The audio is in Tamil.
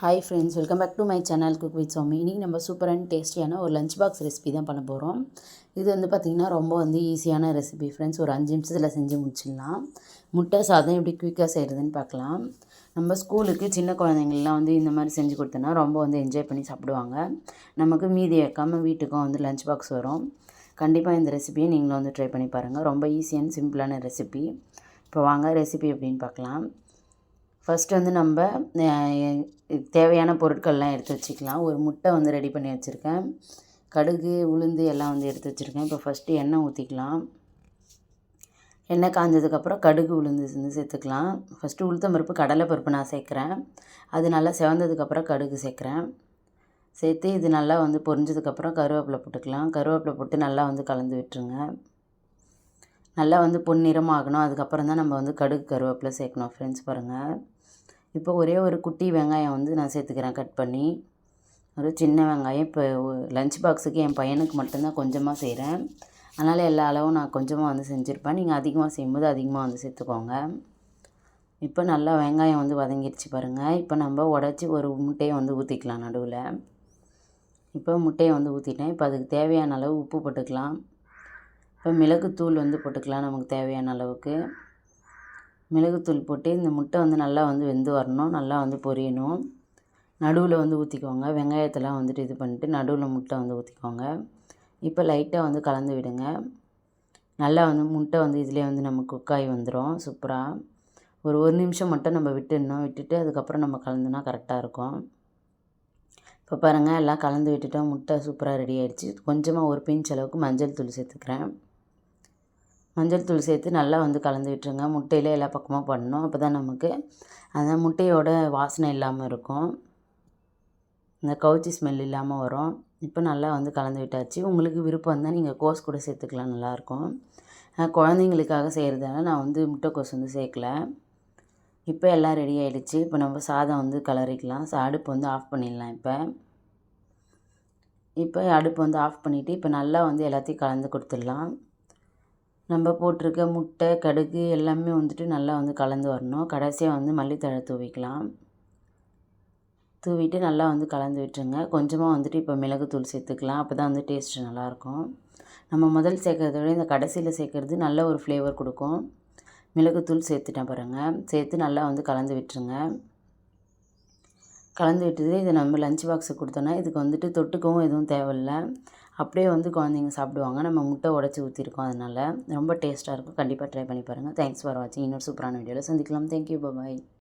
Hi friends, welcome back to my channel cook with Soumi. இன்றைக்கி நம்ம சூப்பர் அண்ட் டேஸ்டியான ஒரு லஞ்ச் பாக்ஸ் ரெசிபி தான் பண்ண போகிறோம். இது பார்த்திங்கன்னா ரொம்ப ஈஸியான ரெசிபி ஃப்ரெண்ட்ஸ். ஒரு 5 நிமிஷத்தில் செஞ்சு முடிச்சிடலாம். முட்டை சாதம் எப்படி குயிக்காக செய்கிறதுன்னு பார்க்கலாம். நம்ம ஸ்கூலுக்கு சின்ன குழந்தைங்கள்லாம் இந்த மாதிரி செஞ்சு கொடுத்தோன்னா ரொம்ப என்ஜாய் பண்ணி சாப்பிடுவாங்க. நமக்கு மீதி வைக்காமல் வீட்டுக்கும் லஞ்ச் பாக்ஸ் வரும். கண்டிப்பாக இந்த ரெசிபியை நீங்களும் ட்ரை பண்ணி பாருங்கள். ரொம்ப ஈஸியான சிம்பிளான ரெசிபி. இப்போ வாங்க ரெசிபி எப்படின்னு பார்க்கலாம். ஃபஸ்ட்டு நம்ம தேவையான பொருட்கள்லாம் எடுத்து வச்சுக்கலாம். ஒரு முட்டை ரெடி பண்ணி வச்சுருக்கேன். கடுகு, உளுந்து எல்லாம் எடுத்து வச்சுருக்கேன். இப்போ ஃபஸ்ட்டு எண்ணெய் ஊற்றிக்கலாம். எண்ணெய் காஞ்சதுக்கப்புறம் கடுகு, உளுந்து சேர்த்துக்கலாம். ஃபஸ்ட்டு உளுத்தம்பருப்பு, கடலைப்பருப்பு நான் சேர்க்குறேன். அது நல்லா செவந்ததுக்கப்புறம் கடுகு சேர்க்குறேன். சேர்த்து இது நல்லா பொரிஞ்சதுக்கப்புறம் கருவேப்பிலை போட்டுக்கலாம். கருவேப்பிலை போட்டு நல்லா கலந்து விட்டுருங்க. நல்லா பொன்னிறமாக ஆகணும். அதுக்கப்புறம் தான் நம்ம கடுகு, கருவேப்பிலை சேர்க்கணும் ஃப்ரெண்ட்ஸ். பாருங்கள், இப்போ ஒரே ஒரு குட்டி வெங்காயம் நான் சேர்த்துக்கிறேன் கட் பண்ணி. ஒரு சின்ன வெங்காயம். இப்போ லஞ்ச் பாக்ஸுக்கு என் பையனுக்கு மட்டும்தான் கொஞ்சமாக செய்கிறேன். அதனால் எல்லா அளவும் நான் கொஞ்சமாக செஞ்சுருப்பேன். நீங்கள் அதிகமாக செய்யும்போது அதிகமாக சேர்த்துக்கோங்க. இப்போ நல்லா வெங்காயம் வதங்கிடுச்சு பாருங்கள். இப்போ நம்ம உடச்சி ஒரு முட்டையை ஊற்றிக்கலாம் நடுவில். இப்போ முட்டையை ஊற்றிட்டேன். இப்போ அதுக்கு தேவையான அளவு உப்பு போட்டுக்கலாம். இப்போ மிளகுத்தூள் போட்டுக்கலாம் நமக்கு தேவையான அளவுக்கு. மிளகுத்தூள் போட்டு இந்த முட்டை நல்லா வெந்து வரணும். நல்லா பொரியணும். நடுவில் ஊற்றிக்கோங்க. வெங்காயத்தெல்லாம் இது பண்ணிட்டு நடுவில் முட்டை ஊற்றிக்கோங்க. இப்போ லைட்டாக கலந்து விடுங்க. நல்லா முட்டை இதிலே நமக்கு குக்காகி வந்துடும் சூப்பராக. ஒரு நிமிஷம் மட்டும் நம்ம விட்டுடணும். விட்டுட்டு அதுக்கப்புறம் நம்ம கலந்துனா கரெக்டாக இருக்கும். இப்போ பாருங்கள், எல்லாம் கலந்து விட்டுட்டோம். முட்டை சூப்பராக ரெடி ஆகிடுச்சு. கொஞ்சமாக ஒரு பிஞ்ச் அளவுக்கு மஞ்சள் தூள் சேர்த்துக்கிறேன். மஞ்சள் தூள் சேர்த்து நல்லா கலந்து விட்டுருங்க. முட்டையில் எல்லா பக்கமும் பண்ணணும். அப்போ தான் நமக்கு அந்த முட்டையோட வாசனை இல்லாமல் இருக்கும். இந்த கவுச்சி ஸ்மெல் இல்லாமல் வரும். இப்போ நல்லா கலந்து விட்டாச்சு. உங்களுக்கு விருப்பம் இருந்தால் நீங்கள் கோஸ் கூட சேர்த்துக்கலாம், நல்லாயிருக்கும். குழந்தைங்களுக்காக செய்கிறதால நான் முட்டைக்கோஸ் சேர்க்கல. இப்போ எல்லாம் ரெடி ஆகிடுச்சு. இப்போ நம்ம சாதம் கிளறிக்கலாம். அடுப்பு ஆஃப் பண்ணிடலாம். இப்போ அடுப்பு ஆஃப் பண்ணிவிட்டு இப்போ நல்லா எல்லாத்தையும் கலந்து கொடுத்துடலாம். நம்ம போட்டிருக்க முட்டை, கடுகு எல்லாமே நல்லா கலந்து வரணும். கடைசியாக மல்லித்தழை தூவிக்கலாம். தூவிட்டு நல்லா கலந்து விட்டுருங்க. கொஞ்சமாக இப்போ மிளகுத்தூள் சேர்த்துக்கலாம். அப்போ தான் டேஸ்ட்டு நல்லாயிருக்கும். நம்ம முதல் சேர்க்குறத விட இந்த கடைசியில் சேர்க்குறது நல்ல ஒரு ஃப்ளேவர் கொடுக்கும். மிளகுத்தூள் சேர்த்துட்டேன் பாருங்கள். சேர்த்து நல்லா கலந்து விட்டுருங்க. கலந்து விட்டுது இதை நம்ம லஞ்ச் பாக்ஸுக்கு கொடுத்தோன்னா இதுக்கு தொட்டுக்கவும் எதுவும் தேவையில்லை. அப்படியே குழந்தைங்க சாப்பிடுவாங்க. நம்ம முட்டை உடச்சி ஊற்றிருக்கோம். அதனால் ரொம்ப டேஸ்ட்டாக இருக்கும். கண்டிப்பாக ட்ரை பண்ணி பாருங்கள். தேங்க்ஸ் ஃபார் வாட்சிங். இன்னொரு சூப்பரான வீடியோவில் சந்திக்கலாம். தேங்க்யூ, பாய்.